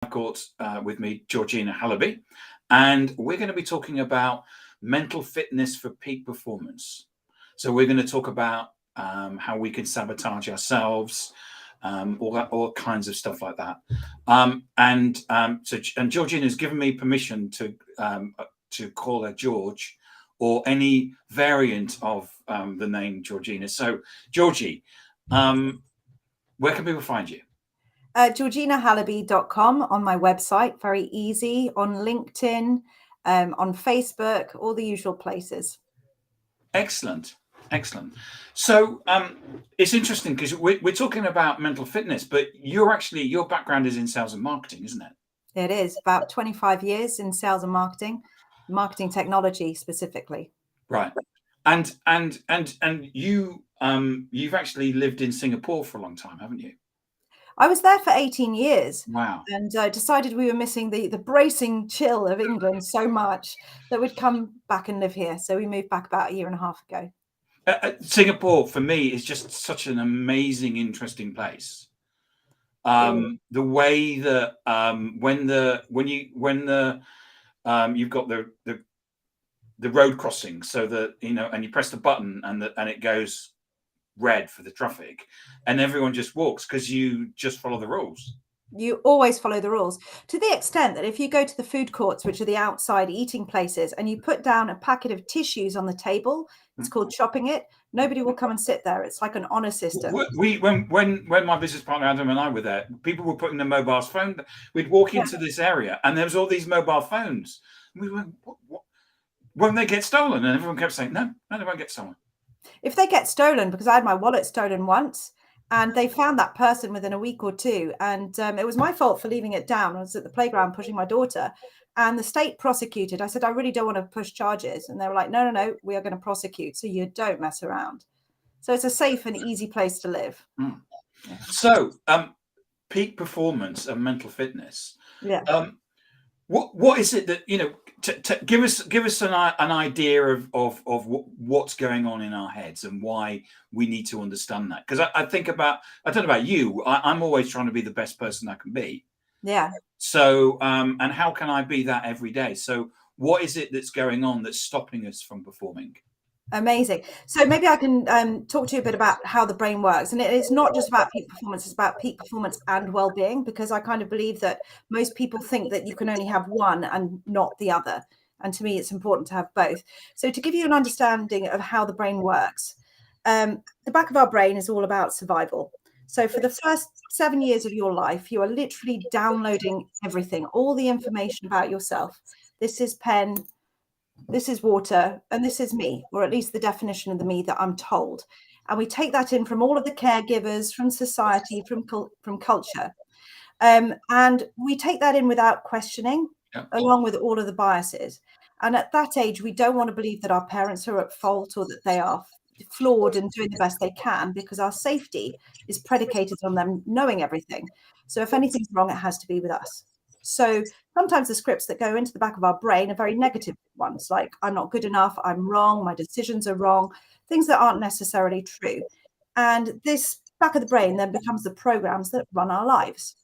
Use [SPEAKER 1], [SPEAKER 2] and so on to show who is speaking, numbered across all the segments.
[SPEAKER 1] I've got with me Georgina Halabi, and we're going to be talking about mental fitness for peak performance. So we're going to talk about how we can sabotage ourselves, all kinds of stuff like that. And Georgina's given me permission to call her George, or any variant of the name Georgina. So, Georgie, where can people find you?
[SPEAKER 2] GeorginaHalabi.com on my website, very easy, on LinkedIn, on Facebook, all the usual places.
[SPEAKER 1] Excellent. So it's interesting because we're talking about mental fitness, but your background is in sales and marketing, isn't it?
[SPEAKER 2] It is about 25 years in sales and marketing technology specifically.
[SPEAKER 1] Right. And you've actually lived in Singapore for a long time, haven't you?
[SPEAKER 2] I was there for 18 years.
[SPEAKER 1] Wow.
[SPEAKER 2] And decided we were missing the bracing chill of England so much that we'd come back and live here. So we moved back about a year and a half ago.
[SPEAKER 1] Singapore, for me, is just such an amazing, interesting place. The way that you've got the road crossing, so that and you press the button and it goes red for the traffic, and everyone just walks because you just follow the rules.
[SPEAKER 2] You always follow the rules, to the extent that if you go to the food courts, which are the outside eating places, and you put down a packet of tissues on the table, it's called chopping it, nobody will come and sit there. It's like an honor system.
[SPEAKER 1] When my business partner Adam and I were there, people were putting their mobile phone. We'd walk into this area and there was all these mobile phones. We went, what? Won't they get stolen? And everyone kept saying, no, they won't get stolen.
[SPEAKER 2] If they get stolen, because I had my wallet stolen once, and they found that person within a week or two, and it was my fault for leaving it down. I was at the playground pushing my daughter, and the state prosecuted. I said, I really don't want to push charges. And they were like, no, we are going to prosecute. So you don't mess around. So it's a safe and easy place to live.
[SPEAKER 1] Mm. So peak performance and mental fitness.
[SPEAKER 2] Yeah.
[SPEAKER 1] What is it that, give us an idea of what's going on in our heads and why we need to understand that? Because I don't know about you, I'm always trying to be the best person I can be.
[SPEAKER 2] Yeah.
[SPEAKER 1] So, and how can I be that every day? So what is it that's going on that's stopping us from performing?
[SPEAKER 2] Amazing. So maybe I can talk to you a bit about how the brain works. And it's not just about peak performance, it's about peak performance and well-being, because I kind of believe that most people think that you can only have one and not the other. And to me, it's important to have both. So to give you an understanding of how the brain works, the back of our brain is all about survival. So for the first 7 years of your life, you are literally downloading everything, all the information about yourself. This is pen, this is water, and this is me, or at least the definition of the me that I'm told. And we take that in from all of the caregivers, from society, from culture. And we take that in without questioning, along with all of the biases. And at that age, we don't want to believe that our parents are at fault or that they are flawed and doing the best they can, because our safety is predicated on them knowing everything. So if anything's wrong, it has to be with us. So sometimes the scripts that go into the back of our brain are very negative ones, like I'm not good enough, I'm wrong, my decisions are wrong, things that aren't necessarily true. And this back of the brain then becomes the programs that run our lives.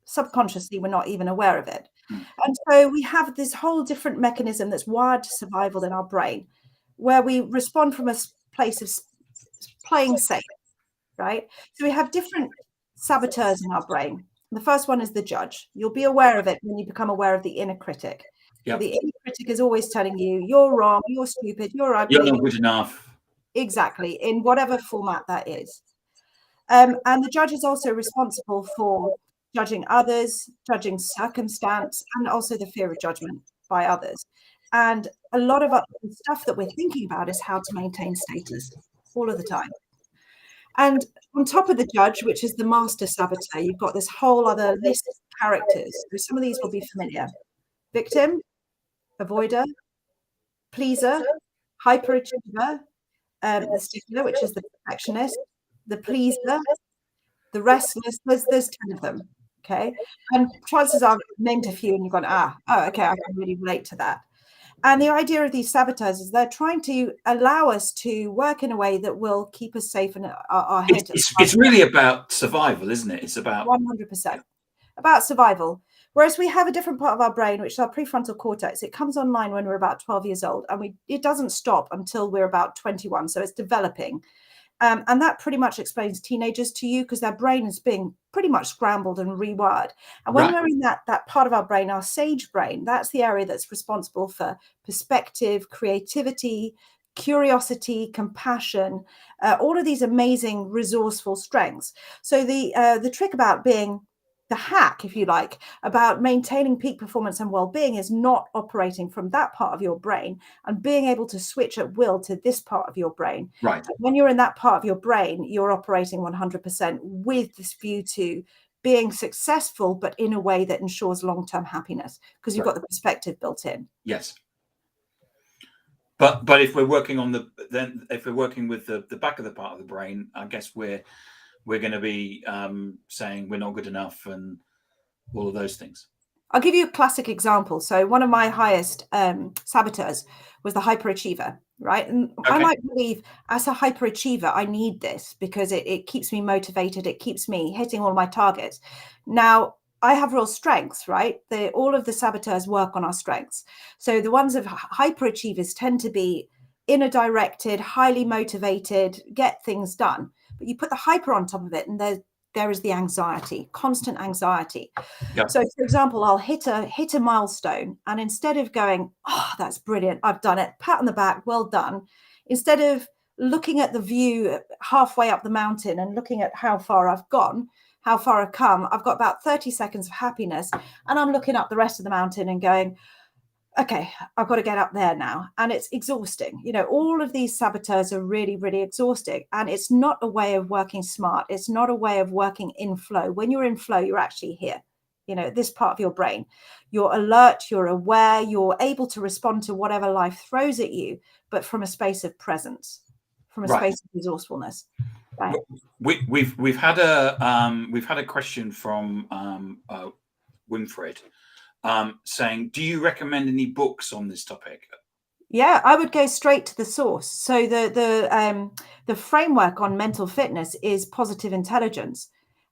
[SPEAKER 2] Subconsciously, we're not even aware of it. And so we have this whole different mechanism that's wired to survival in our brain, where we respond from a place of playing safe, right? So we have different saboteurs in our brain. The first one is the judge. You'll be aware of it when you become aware of the inner critic.
[SPEAKER 1] Yep.
[SPEAKER 2] The inner critic is always telling you, you're wrong, you're stupid, you're ugly.
[SPEAKER 1] You're not good enough.
[SPEAKER 2] Exactly, in whatever format that is. And the judge is also responsible for judging others, judging circumstance, and also the fear of judgment by others. And a lot of the stuff that we're thinking about is how to maintain status all of the time. And on top of the judge, which is the master saboteur, you've got this whole other list of characters. So some of these will be familiar. Victim, avoider, pleaser, hyperachiever, the stickler, which is the perfectionist, the pleaser, the restless. There's 10 of them, okay? And chances are I've named a few and you've gone, okay, I can really relate to that. And the idea of these saboteurs is they're trying to allow us to work in a way that will keep us safe and our head.
[SPEAKER 1] It's really about survival, isn't it? It's about
[SPEAKER 2] 100%. about survival. Whereas we have a different part of our brain, which is our prefrontal cortex. It comes online when we're about 12 years old, and it doesn't stop until we're about 21. So it's developing. And that pretty much explains teenagers to you, because their brain is being pretty much scrambled and rewired. And when we're in that part of our brain, our sage brain, that's the area that's responsible for perspective, creativity, curiosity, compassion, all of these amazing resourceful strengths. So the trick about being the hack, if you like, about maintaining peak performance and well-being is not operating from that part of your brain and being able to switch at will to this part of your brain.
[SPEAKER 1] Right.
[SPEAKER 2] When you're in that part of your brain, you're operating 100% with this view to being successful, but in a way that ensures long-term happiness, because you've got the perspective built in.
[SPEAKER 1] Yes. But if we're working on if we're working with the back of the part of the brain, I guess we're going to be saying we're not good enough and all of those things.
[SPEAKER 2] I'll give you a classic example. So one of my highest saboteurs was the hyperachiever, right? And I might believe as a hyperachiever, I need this because it keeps me motivated. It keeps me hitting all my targets. Now, I have real strengths, right? All of the saboteurs work on our strengths. So the ones of hyperachievers tend to be inner directed, highly motivated, get things done. But you put the hyper on top of it, and there is the anxiety, constant anxiety.
[SPEAKER 1] Yep.
[SPEAKER 2] So, for example, I'll hit a milestone, and instead of going, "Oh, that's brilliant, I've done it," pat on the back, well done, instead of looking at the view halfway up the mountain and looking at how far I've gone, how far I've come, I've got about 30 seconds of happiness, and I'm looking up the rest of the mountain and going, okay, I've got to get up there now. And it's exhausting. You know, all of these saboteurs are really, really exhausting. And it's not a way of working smart. It's not a way of working in flow. When you're in flow, you're actually here, you know, this part of your brain. You're alert, you're aware, you're able to respond to whatever life throws at you, but from a space of presence, from a space of resourcefulness. Right.
[SPEAKER 1] We've had a question from Winfred saying, do you recommend any books on this topic?
[SPEAKER 2] Yeah, I would go straight to the source. So the framework on mental fitness is positive intelligence,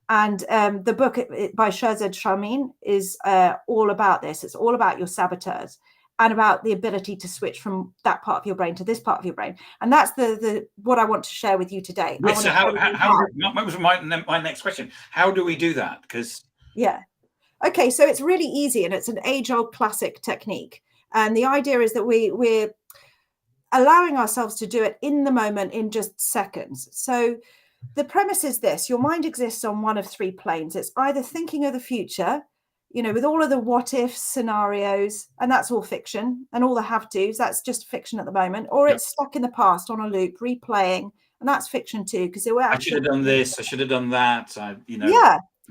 [SPEAKER 2] and the book by Shirzad Shamim is all about this. It's all about your saboteurs and about the ability to switch from that part of your brain to this part of your brain. And that's the what I want to share with you today.
[SPEAKER 1] Right, so how that was my next question. How do we do that? Because
[SPEAKER 2] okay, so it's really easy, and it's an age-old classic technique. And the idea is that we're allowing ourselves to do it in the moment in just seconds. So the premise is this: your mind exists on one of three planes. It's either thinking of the future, you know, with all of the what if scenarios, and that's all fiction, and all the have tos, that's just fiction at the moment, or it's stuck in the past on a loop, replaying, and that's fiction too, because I
[SPEAKER 1] should have done this, I should have done that,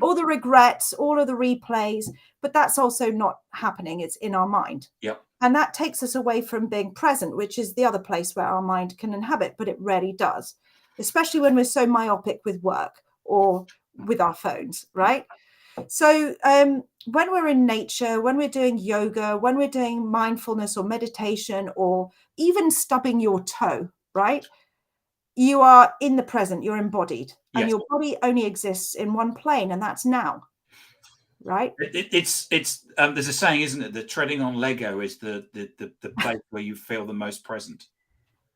[SPEAKER 2] all the regrets, all of the replays, but that's also not happening. It's in our mind. And that takes us away from being present, which is the other place where our mind can inhabit, but it rarely does, especially when we're so myopic with work or with our phones, right? So when we're in nature, when we're doing yoga, when we're doing mindfulness or meditation, or even stubbing your toe, right? You are in the present, you're embodied, and your body only exists in one plane, and that's now. Right?
[SPEAKER 1] It's there's a saying, isn't it, that treading on Lego is the place where you feel the most present.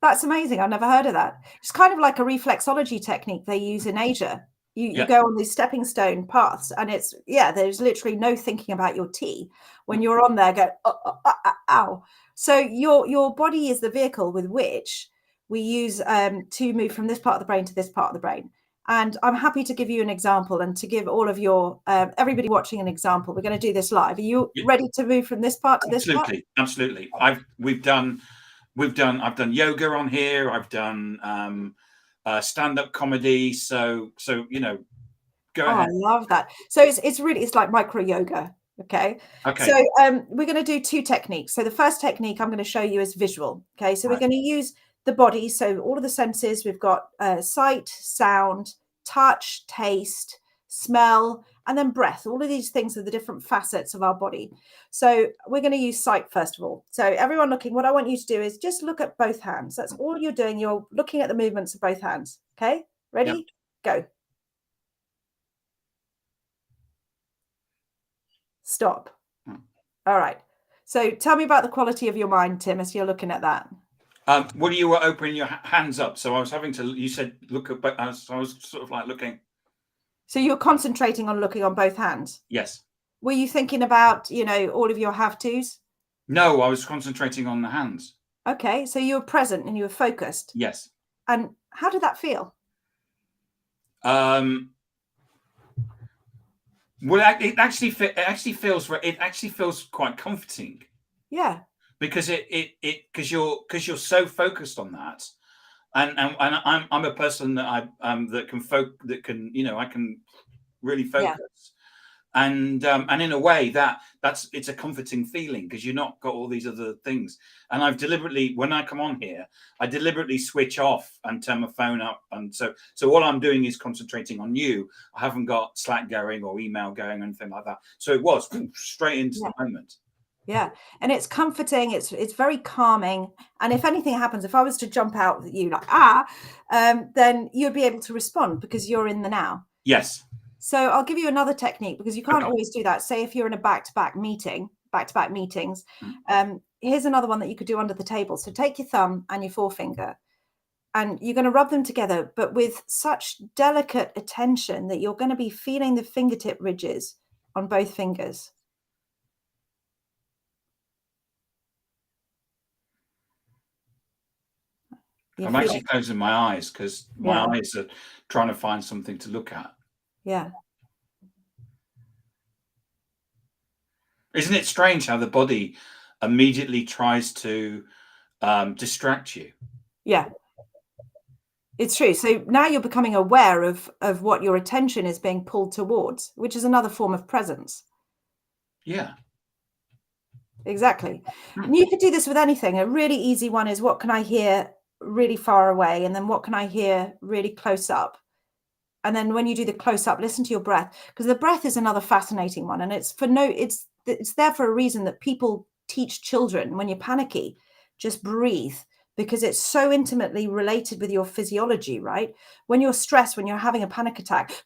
[SPEAKER 2] That's amazing. I've never heard of that. It's kind of like a reflexology technique they use in Asia. You go on these stepping stone paths, and it's there's literally no thinking about your tea when you're on there. Go ow. So your body is the vehicle with which we use to move from this part of the brain to this part of the brain. And I'm happy to give you an example, and to give all of your everybody watching an example. We're going to do this live. Are you ready to move from this part to this part?
[SPEAKER 1] Absolutely. I've done yoga on here. I've done stand-up comedy. So you know, go ahead.
[SPEAKER 2] I love that. So it's like micro yoga. Okay. So we're going to do two techniques. So the first technique I'm going to show you is visual. Okay. So we're going to use the body. So all of the senses, we've got sight, sound, touch, taste, smell, and then breath. All of these things are the different facets of our body. So we're going to use sight first of all. So everyone looking, what I want you to do is just look at both hands. That's all you're doing. You're looking at the movements of both hands. Okay. Ready? Go. Stop.
[SPEAKER 1] Mm.
[SPEAKER 2] All right. So tell me about the quality of your mind, Tim, as you're looking at that.
[SPEAKER 1] When you were opening your hands up, so I was having to. You said look at, but I was sort of like looking.
[SPEAKER 2] So you're concentrating on looking on both hands.
[SPEAKER 1] Yes.
[SPEAKER 2] Were you thinking about, all of your have-tos?
[SPEAKER 1] No, I was concentrating on the hands.
[SPEAKER 2] Okay, so you were present and you were focused.
[SPEAKER 1] Yes.
[SPEAKER 2] And how did that feel?
[SPEAKER 1] Well, it actually feels quite comforting.
[SPEAKER 2] Yeah.
[SPEAKER 1] Because because you're so focused on that, and I'm a person that I I can really focus, and in a way it's a comforting feeling because you're not got all these other things. And I've deliberately, when I come on here, I deliberately switch off and turn my phone up, and so all I'm doing is concentrating on you. I haven't got Slack going or email going or anything like that. So it was straight into the moment.
[SPEAKER 2] Yeah. And it's comforting. It's very calming. And if anything happens, if I was to jump out at you like, then you'd be able to respond because you're in the now.
[SPEAKER 1] Yes.
[SPEAKER 2] So I'll give you another technique because you can't always do that. Say if you're in a back-to-back meetings, here's another one that you could do under the table. So take your thumb and your forefinger and you're going to rub them together, but with such delicate attention that you're going to be feeling the fingertip ridges on both fingers.
[SPEAKER 1] I'm actually closing my eyes because my eyes are trying to find something to look at.
[SPEAKER 2] Yeah.
[SPEAKER 1] Isn't it strange how the body immediately tries to distract you?
[SPEAKER 2] Yeah. It's true. So now you're becoming aware of what your attention is being pulled towards, which is another form of presence.
[SPEAKER 1] Yeah.
[SPEAKER 2] Exactly. And you could do this with anything. A really easy one is what can I hear really far away? And then what can I hear really close up? And then when you do the close up, listen to your breath, because the breath is another fascinating one. And it's there for a reason that people teach children when you're panicky, just breathe, because it's so intimately related with your physiology, right? When you're stressed, when you're having a panic attack,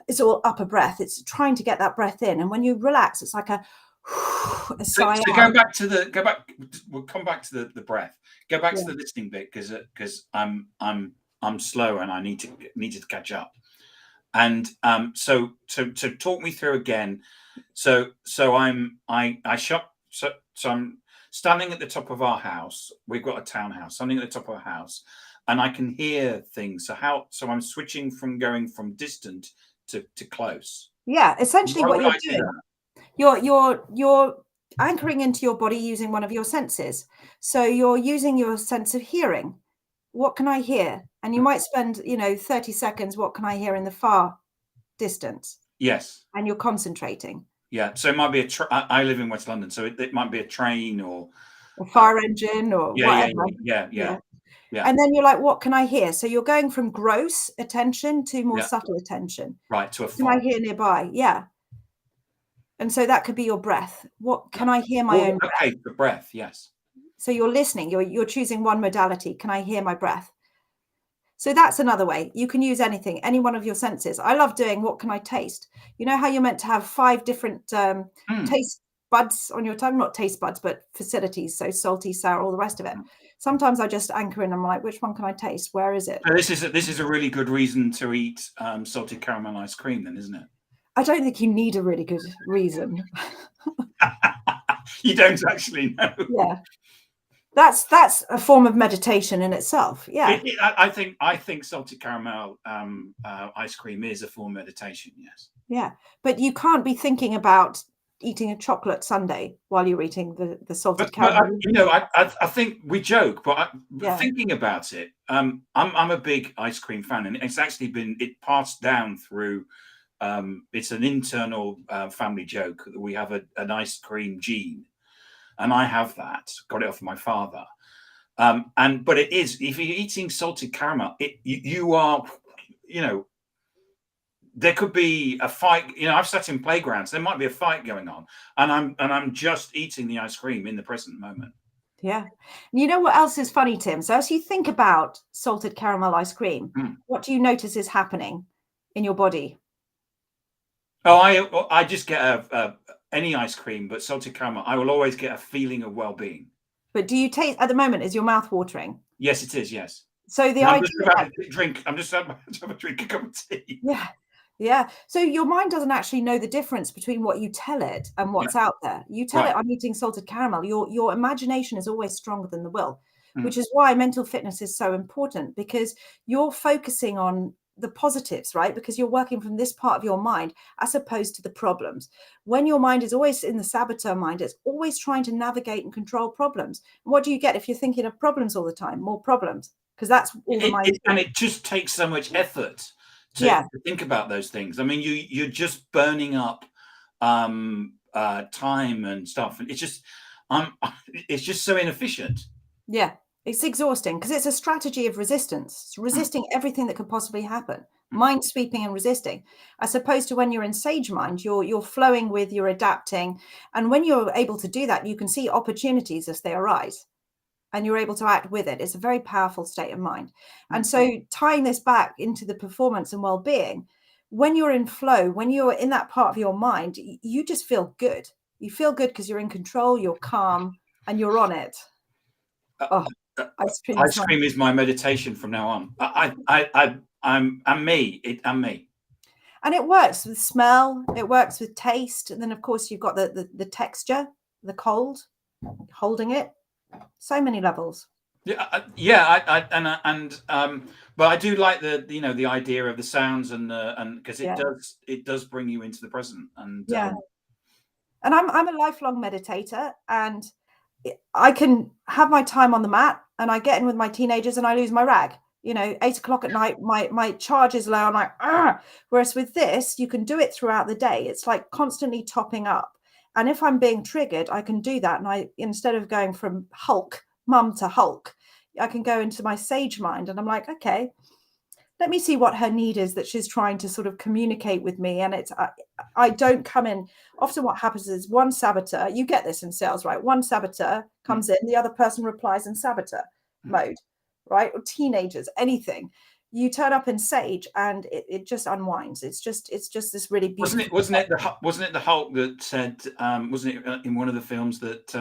[SPEAKER 2] it's all upper breath. It's trying to get that breath in. And when you relax, it's like a sigh
[SPEAKER 1] so we'll come back to the breath. Go back to the listening bit because I'm slow and I needed to catch up. And so talk me through again. So I'm standing at the top of our house. We've got a townhouse, standing at the top of our house, and I can hear things. So I'm switching from going from distant to close.
[SPEAKER 2] Yeah, essentially what you're doing. You're anchoring into your body using one of your senses. So you're using your sense of hearing. What can I hear? And you might spend, 30 seconds. What can I hear in the far distance?
[SPEAKER 1] Yes.
[SPEAKER 2] And you're concentrating.
[SPEAKER 1] Yeah. So it might be I live in West London, so it might be a train or
[SPEAKER 2] a fire engine or whatever.
[SPEAKER 1] Yeah.
[SPEAKER 2] And then you're like, what can I hear? So you're going from gross attention to more subtle attention.
[SPEAKER 1] Right. To a
[SPEAKER 2] can I hear nearby? Yeah. And so that could be your breath. What can I hear my own breath?
[SPEAKER 1] Okay, the breath, yes.
[SPEAKER 2] So you're listening, you're choosing one modality. Can I hear my breath? So that's another way. You can use anything, any one of your senses. I love doing what can I taste? You know how you're meant to have 5 different taste buds on your tongue? Not taste buds, but facilities. So salty, sour, all the rest of it. Sometimes I just anchor in. I'm like, which one can I taste? Where is it?
[SPEAKER 1] So this is a really good reason to eat salted caramel ice cream then, isn't it?
[SPEAKER 2] I don't think you need a really good reason.
[SPEAKER 1] You don't actually know.
[SPEAKER 2] Yeah. That's a form of meditation in itself. Yeah.
[SPEAKER 1] I think salted caramel ice cream is a form of meditation, yes.
[SPEAKER 2] Yeah. But you can't be thinking about eating a chocolate sundae while you're eating the salted caramel.
[SPEAKER 1] I think we joke, but thinking about it, I'm a big ice cream fan, and it's actually it passed down through it's an internal family joke that we have an ice cream gene, and I have that. Got it off my father. But it is, if you're eating salted caramel, you are, there could be a fight. I've sat in playgrounds. There might be a fight going on, and I'm just eating the ice cream in the present moment.
[SPEAKER 2] Yeah. You know what else is funny, Tim? So as you think about salted caramel ice cream, what do you notice is happening in your body?
[SPEAKER 1] Oh, I just get any ice cream, but salted caramel, I will always get a feeling of well-being.
[SPEAKER 2] But do you taste at the moment? Is your mouth watering?
[SPEAKER 1] Yes, it is. Yes.
[SPEAKER 2] So the
[SPEAKER 1] And I'm
[SPEAKER 2] idea,
[SPEAKER 1] just about to drink. I'm just about to have a drink a cup of tea.
[SPEAKER 2] yeah, yeah. So your mind doesn't actually know the difference between what you tell it and what's out there. You tell it,
[SPEAKER 1] Right.
[SPEAKER 2] I'm eating salted caramel. Your imagination is always stronger than the will,
[SPEAKER 1] Mm.
[SPEAKER 2] which is why mental fitness is so important, because you're focusing on the positives, right? Because you're working from this part of your mind as opposed to the problems. When your mind is always in the saboteur mind, it's always trying to navigate and control problems. And what do you get if you're thinking of problems all the time? More problems, because that's all the mind.
[SPEAKER 1] And it just takes so much effort
[SPEAKER 2] Yeah.
[SPEAKER 1] to think about those things. I mean, you're just burning up time and stuff, and it's just so inefficient.
[SPEAKER 2] Yeah, it's exhausting because it's a strategy of resistance. It's resisting everything that could possibly happen, mind sweeping and resisting, as opposed to when you're in sage mind, you're flowing with, you're adapting, and when you're able to do that, you can see opportunities as they arise, and you're able to act with it. It's a very powerful state of mind. And so, tying this back into the performance and well-being, when you're in flow, when you're in that part of your mind, you just feel good. You feel good because you're in control, you're calm, and you're on it. Oh, ice cream
[SPEAKER 1] Ice cream is my meditation from now on. I'm me. I'm me.
[SPEAKER 2] And it works with smell, it works with taste, and then of course you've got the texture, the cold, holding it. So many levels.
[SPEAKER 1] But I do like the idea of the sounds and because it does bring you into the present. And
[SPEAKER 2] and I'm a lifelong meditator, and I can have my time on the mat, and I get in with my teenagers and I lose my rag. 8 o'clock at night, my charge is low. I'm like, ah. Whereas with this, you can do it throughout the day. It's like constantly topping up. And if I'm being triggered, I can do that. And instead of going from Hulk, mum to Hulk, I can go into my sage mind. And I'm like, okay, let me see what her need is that she's trying to sort of communicate with me. And I don't come in. Often what happens is one saboteur, you get this in sales, right? One saboteur comes in, the other person replies in saboteur mode, right? Or teenagers, anything. You turn up in sage and it just unwinds. It's just this really beautiful.
[SPEAKER 1] Wasn't it the Hulk that said, wasn't it in one of the films that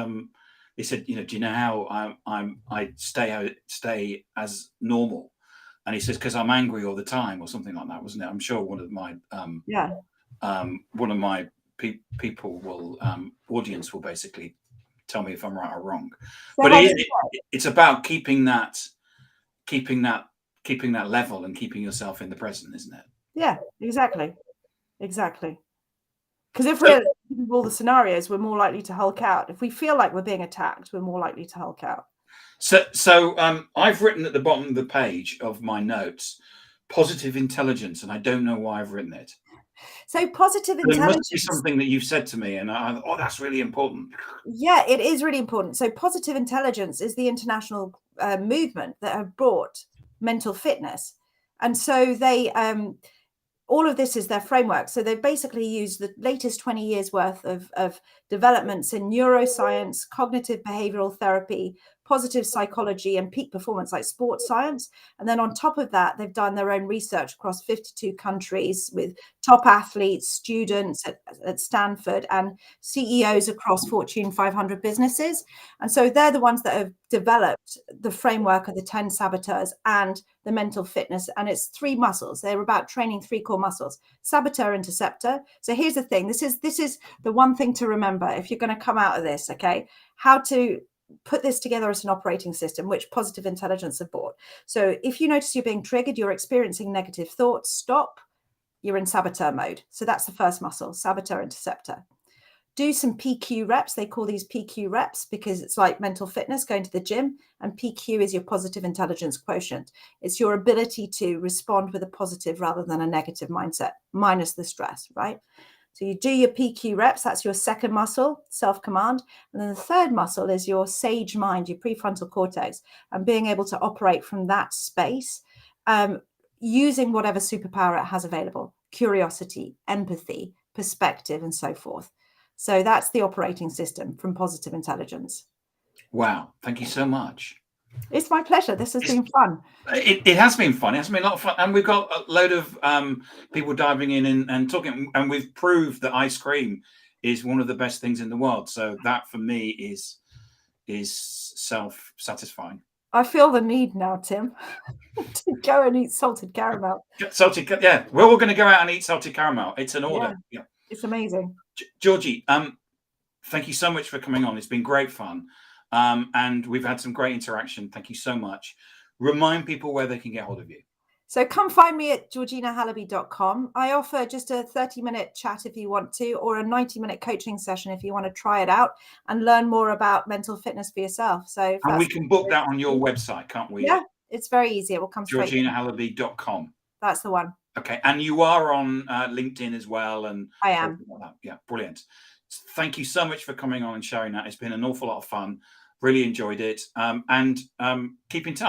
[SPEAKER 1] he said, do you know how I stay as normal? And he says, because I'm angry all the time, or something like that, wasn't it? I'm sure one of my people will audience will basically tell me if I'm right or wrong. So but it's about keeping that level and keeping yourself in the present, isn't it?
[SPEAKER 2] Yeah, exactly. Because if we're in all the scenarios, we're more likely to hulk out. If we feel like we're being attacked, we're more likely to hulk out.
[SPEAKER 1] So I've written at the bottom of the page of my notes, positive intelligence, and I don't know why I've written it.
[SPEAKER 2] So positive intelligence.
[SPEAKER 1] It must be something that you've said to me, and that's really important.
[SPEAKER 2] Yeah, it is really important. So positive intelligence is the international movement that have brought mental fitness, and so they all of this is their framework. So they basically use the latest 20 years worth of developments in neuroscience, cognitive behavioral therapy, positive psychology, and peak performance like sports science. And then on top of that, they've done their own research across 52 countries with top athletes, students at Stanford, and CEOs across Fortune 500 businesses. And so they're the ones that have developed the framework of the 10 saboteurs and the mental fitness. And it's 3 muscles. They're about training 3 core muscles: saboteur, interceptor. So here's the thing. This is the one thing to remember if you're going to come out of this, okay? How to put this together as an operating system, which positive intelligence have brought. So if you notice you're being triggered, you're experiencing negative thoughts, stop. You're in saboteur mode. So that's the first muscle, saboteur, interceptor. Do some PQ reps. They call these PQ reps because it's like mental fitness, going to the gym. And PQ is your positive intelligence quotient. It's your ability to respond with a positive rather than a negative mindset, minus the stress, right? So you do your PQ reps. That's your second muscle, self-command. And then the third muscle is your sage mind, your prefrontal cortex, and being able to operate from that space using whatever superpower it has available: curiosity, empathy, perspective, and so forth. So that's the operating system from positive intelligence.
[SPEAKER 1] Wow. Thank you so much.
[SPEAKER 2] It's my pleasure. This has been fun.
[SPEAKER 1] It has been fun. It has been a lot of fun. And we've got a load of people diving in and talking. And we've proved that ice cream is one of the best things in the world. So that for me is self-satisfying.
[SPEAKER 2] I feel the need now, Tim, to go and eat salted caramel.
[SPEAKER 1] Salted, yeah. We're all going to go out and eat salted caramel. It's an order. Yeah,
[SPEAKER 2] it's amazing.
[SPEAKER 1] Georgie, thank you so much for coming on. It's been great fun, and we've had some great interaction. Thank you so much. Remind people where they can get hold of you.
[SPEAKER 2] So come find me at georginahalabi.com. I offer just a 30-minute chat if you want to, or a 90-minute coaching session if you want to try it out and learn more about mental fitness for yourself. So
[SPEAKER 1] and we can book that on your website, can't we?
[SPEAKER 2] Yeah, it's very easy. It will come straight.
[SPEAKER 1] georginahalabi.com.
[SPEAKER 2] That's the one.
[SPEAKER 1] Okay, and you are on LinkedIn as well, and
[SPEAKER 2] I am.
[SPEAKER 1] Yeah, brilliant. Thank you so much for coming on and sharing that. It's been an awful lot of fun. Really enjoyed it, and keep in touch.